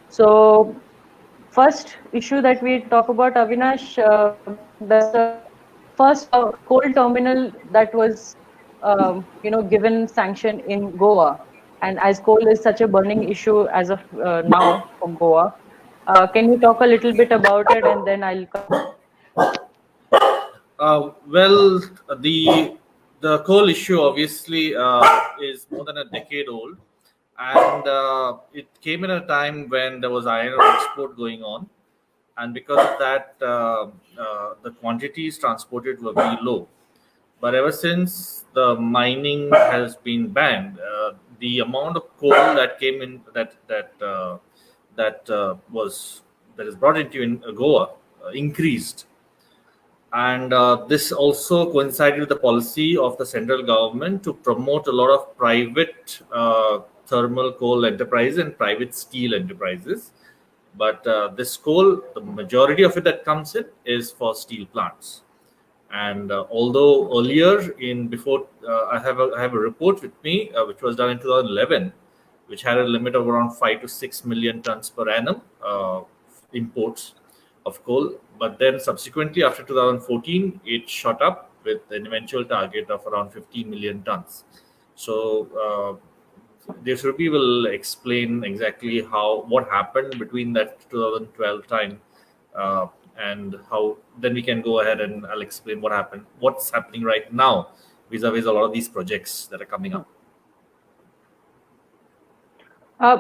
So first issue that we talk about, Avinash, that's the first coal terminal that was, given sanction in Goa. And as coal is such a burning issue as of now for Goa, can you talk a little bit about it, and then I'll come to my point. Well, the coal issue obviously is more than a decade old, and it came in a time when there was iron ore export going on, and because of that, the quantities transported were very low. But ever since the mining has been banned, the amount of coal that came in that is brought into Goa increased, and this also coincided with the policy of the central government to promote a lot of private thermal coal enterprises and private steel enterprises. But this coal, the majority of it that comes in is for steel plants. And although earlier, in before, I have a report with me which was done in 2011, which had a limit of around 5 to 6 million tons per annum imports of coal. But then subsequently, after 2014, it shot up with an eventual target of around 50 million tons. So Desrupi will explain exactly how what happened between that 2012 time, uh, and how then we can go ahead and I'll explain what's happening right now vis-a-vis a lot of these projects that are coming up.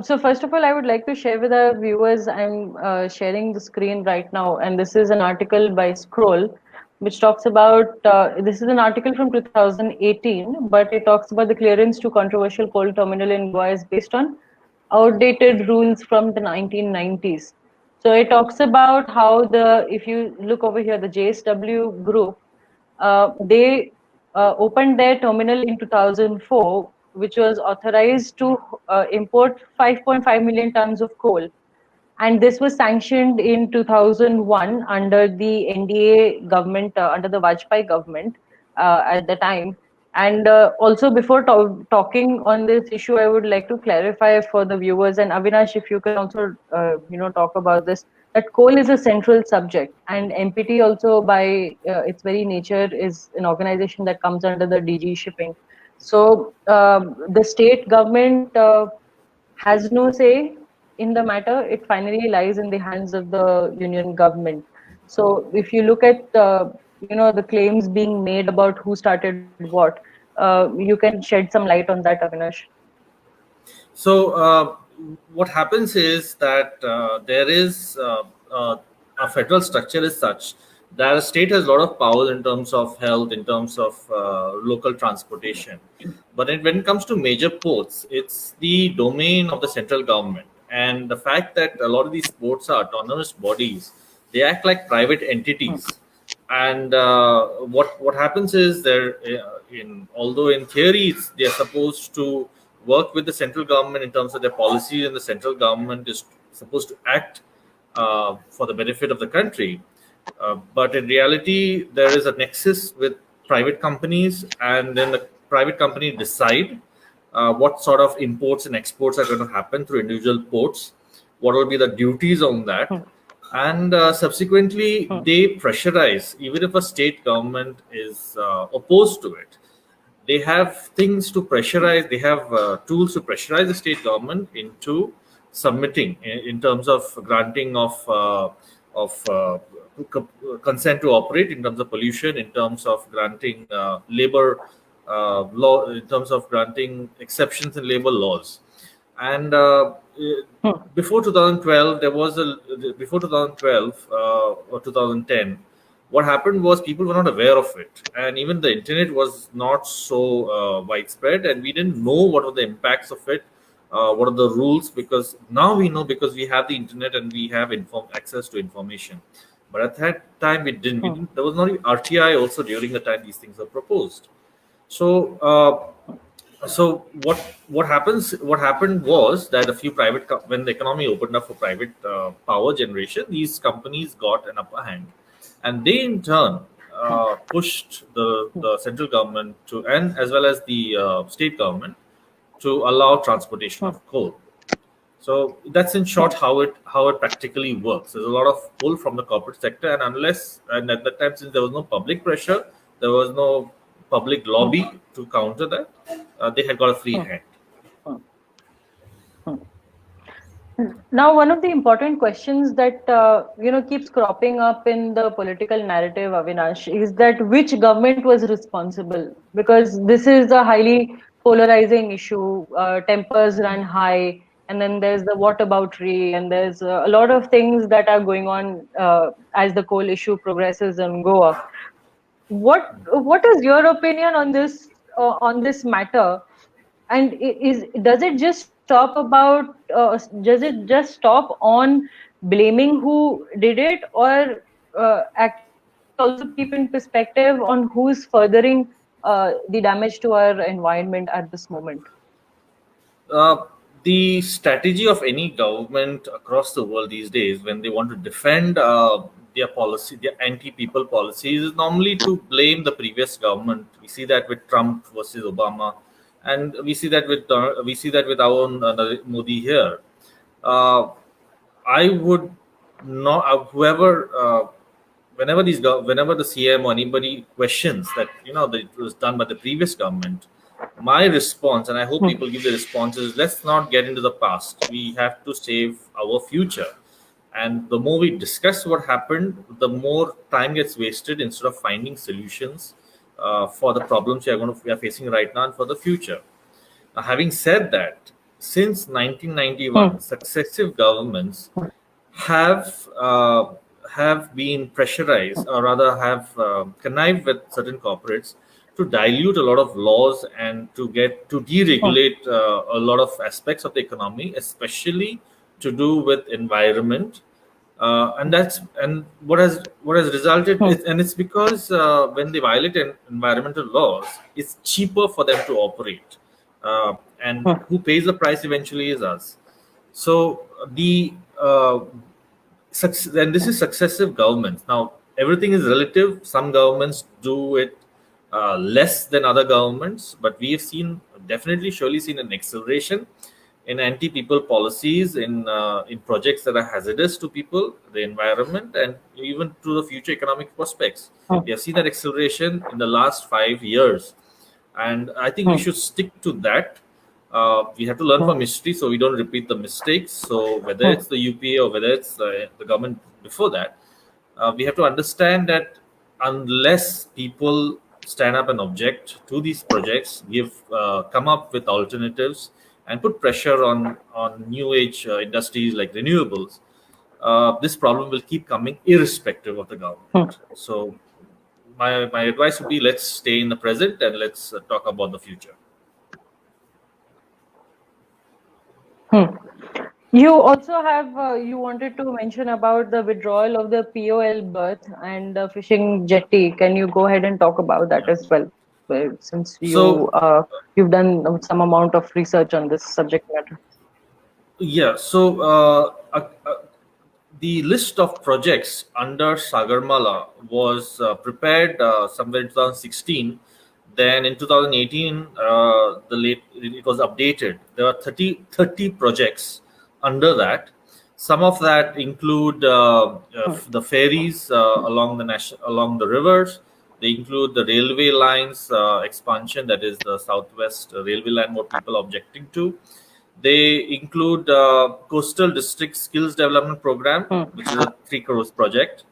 So first of all, I would like to share with our viewers, I'm sharing the screen right now, and this is an article by Scroll, which talks about, this is an article from 2018, but it talks about the clearance to controversial coal terminal in Goa is based on outdated rules from the 1990s. So it talks about how if you look over here, the JSW group, they opened their terminal in 2004, which was authorized to import 5.5 million tons of coal. And this was sanctioned in 2001 under the NDA government, under the Vajpayee government at the time. And also, before talking on this issue, I would like to clarify for the viewers, and Avinash, if you can also, talk about this, that coal is a central subject, and MPT also, by its very nature, is an organization that comes under the DG shipping. So the state government has no say in the matter. It finally lies in the hands of the union government. So if you look at the claims being made about who started what, you can shed some light on that, Avinash. So what happens is that there is a federal structure is such that a state has a lot of powers in terms of health, in terms of local transportation. But when it comes to major ports, it's the domain of the central government. And the fact that a lot of these ports are autonomous bodies, they act like private entities. And what happens is in although in theory they are supposed to work with the central government in terms of their policies, and the central government is supposed to act for the benefit of the country, but in reality there is a nexus with private companies, and then the private company decide what sort of imports and exports are going to happen through individual ports, what will be the duties on that, and subsequently they pressurize. Even if a state government is opposed to it, they have things to pressurize. They have tools to pressurize the state government into submitting in terms of granting of consent to operate, in terms of pollution, in terms of granting labor law, in terms of granting exceptions in labor laws. And before 2012, there was a before 2012 or 2010. What happened was people were not aware of it, and even the internet was not so widespread, and we didn't know what were the impacts of it, what are the rules, because now we know because we have the internet and we have access to information. But at that time we didn't, there was not even RTI also during the time these things were proposed. So what happened was that a few when the economy opened up for private power generation, these companies got an upper hand, and they in turn pushed the central government to, and as well as the state government, to allow transportation of coal. So that's in short how it practically works. There's a lot of pull from the corporate sector, and at that time, since there was no public pressure, there was no public lobby to counter that. They had got a free hand. Now, one of the important questions that keeps cropping up in the political narrative, Avinash, is that which government was responsible? Because this is a highly polarizing issue. Tempers run high, and then there's the whataboutery, and there's a lot of things that are going on as the coal issue progresses in Goa. What is your opinion on this matter? And does it just stop on blaming who did it, or actually also keep in perspective on who's furthering the damage to our environment at this moment? The strategy of any government across the world these days, when they want to defend their policy, their anti-people policies, is normally to blame the previous government. We see that with Trump versus Obama, and we see that with our own Modi here. I would not whenever the CM or anybody questions that that it was done by the previous government, my response, and I hope people give the response, is let's not get into the past. We have to save our future. And the more we discuss what happened, the more time gets wasted instead of finding solutions for the problems we are facing right now and for the future. Now, having said that, since 1991, successive governments have been pressurized, or rather have connived with certain corporates to dilute a lot of laws and to deregulate a lot of aspects of the economy, especially to do with environment. And what has resulted and it's because when they violate environmental laws, it's cheaper for them to operate, and who pays the price eventually is us. So and this is successive governments. Now everything is relative. Some governments do it less than other governments, but we have surely seen an acceleration in anti-people policies, in projects that are hazardous to people, the environment, and even to the future economic prospects. We have seen that acceleration in the last 5 years, and I think we should stick to that. We have to learn from history so we don't repeat the mistakes. So whether it's the UPA or whether it's the government before that, we have to understand that unless people stand up and object to these projects, come up with alternatives, and put pressure on new age industries like renewables, this problem will keep coming irrespective of the government. So my advice would be, let's stay in the present and let's talk about the future. You also have you wanted to mention about the withdrawal of the POL berth and the fishing jetty. Can you go ahead and talk about that as well? Since you've done some amount of research on this subject matter. Yeah. So the list of projects under Sagarmala was prepared somewhere in 2016. Then in 2018, it was updated. There are 30 projects under that. Some of that include the ferries along the rivers. They include the railway lines expansion, that is the Southwest Railway line, what people are objecting to. They include Coastal District Skills Development Program, which is a 3 crores project.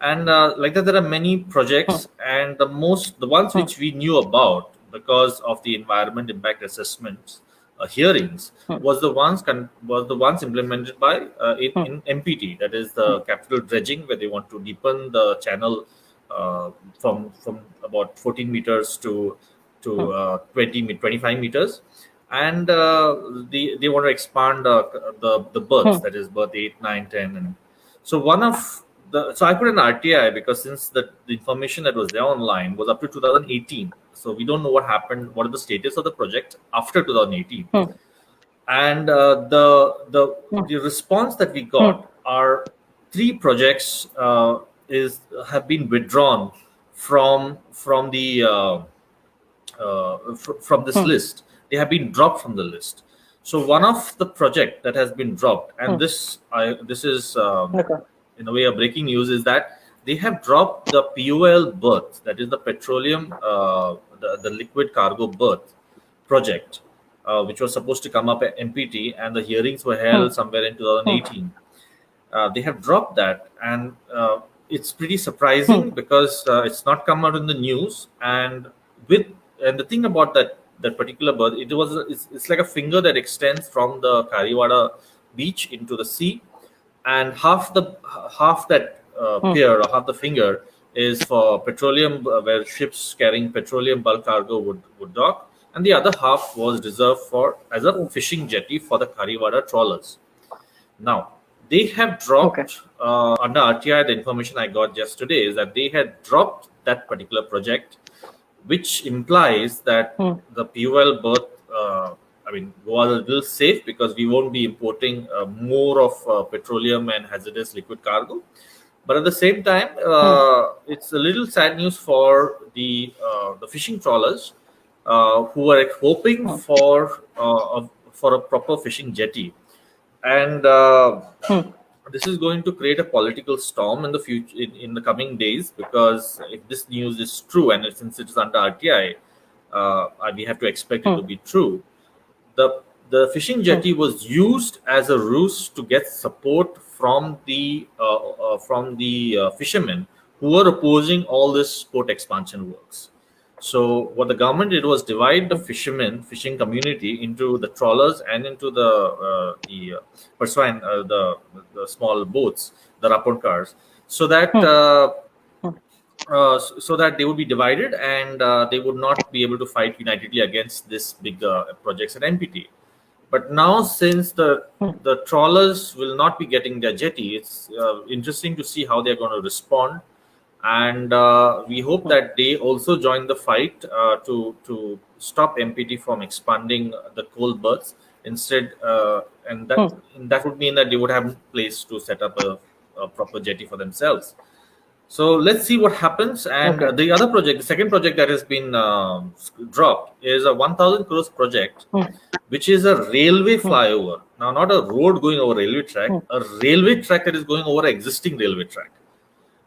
And like that, there are many projects, and the ones which we knew about because of the environment impact assessments hearings was the ones implemented by in MPT, that is the capital dredging, where they want to deepen the channel from about 14 meters to 25 meters, and they want to expand the berths, that is berth 8, 9, 10, and so so I put an RTI because since the information that was there online was up to 2018, so we don't know what happened, what is the status of the project after 2018. And the response that we got are 3 projects have been withdrawn from this list. They have been dropped from the list. So one of the project that has been dropped, and this is Okay. in a way a breaking news, is that they have dropped the POL berth, that is the petroleum, the liquid cargo berth project, which was supposed to come up at MPT, and the hearings were held somewhere in 2018. They have dropped that, and it's pretty surprising because it's not come out in the news. And the thing about that particular bird, it's like a finger that extends from the Kariwada beach into the sea, and half that pier, or half the finger, is for petroleum, where ships carrying petroleum bulk cargo would dock, and the other half was reserved for as a fishing jetty for the Kariwada trawlers. Now, they have dropped under RTI. The information I got yesterday is that they had dropped that particular project, which implies that the POL berth, was a little safe because we won't be importing more of petroleum and hazardous liquid cargo. But at the same time, it's a little sad news for the fishing trawlers who are hoping for a proper fishing jetty. And this is going to create a political storm in the future, in the coming days, because if this news is true, and since it is under RTI, we have to expect it to be true. The fishing jetty was used as a ruse to get support from the fishermen who were opposing all this port expansion works. So what the government did was divide the fishing community into the trawlers and into the pursuant, the small boats, the rapport cars, so that they would be divided, and they would not be able to fight unitedly against this big projects at MPT. But now, since the trawlers will not be getting their jetty, it's interesting to see how they're going to respond. And we hope that they also join the fight to stop MPT from expanding the coal berths instead, and that would mean that they would have a place to set up a proper jetty for themselves. So let's see what happens. And the other project, the second project that has been dropped, is a 1,000 crores project, which is a railway flyover. Now, not a road going over railway track, a railway track that is going over existing railway track.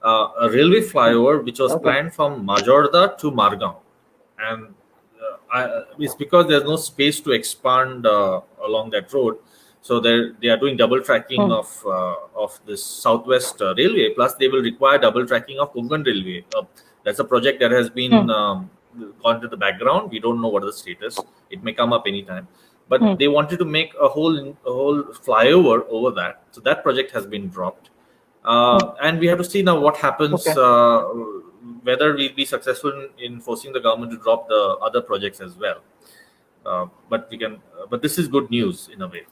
A railway flyover which was planned from Majorda to Margao, and it's because there's no space to expand along that road, so they are doing double tracking of this Southwest Railway. Plus, they will require double tracking of Konkan Railway. That's a project that has been gone to the background. We don't know what is the status. It may come up anytime. But they wanted to make a whole flyover over that, so that project has been dropped. And we have to see now what happens, whether we'll be successful in forcing the government to drop the other projects as well. But this is good news in a way.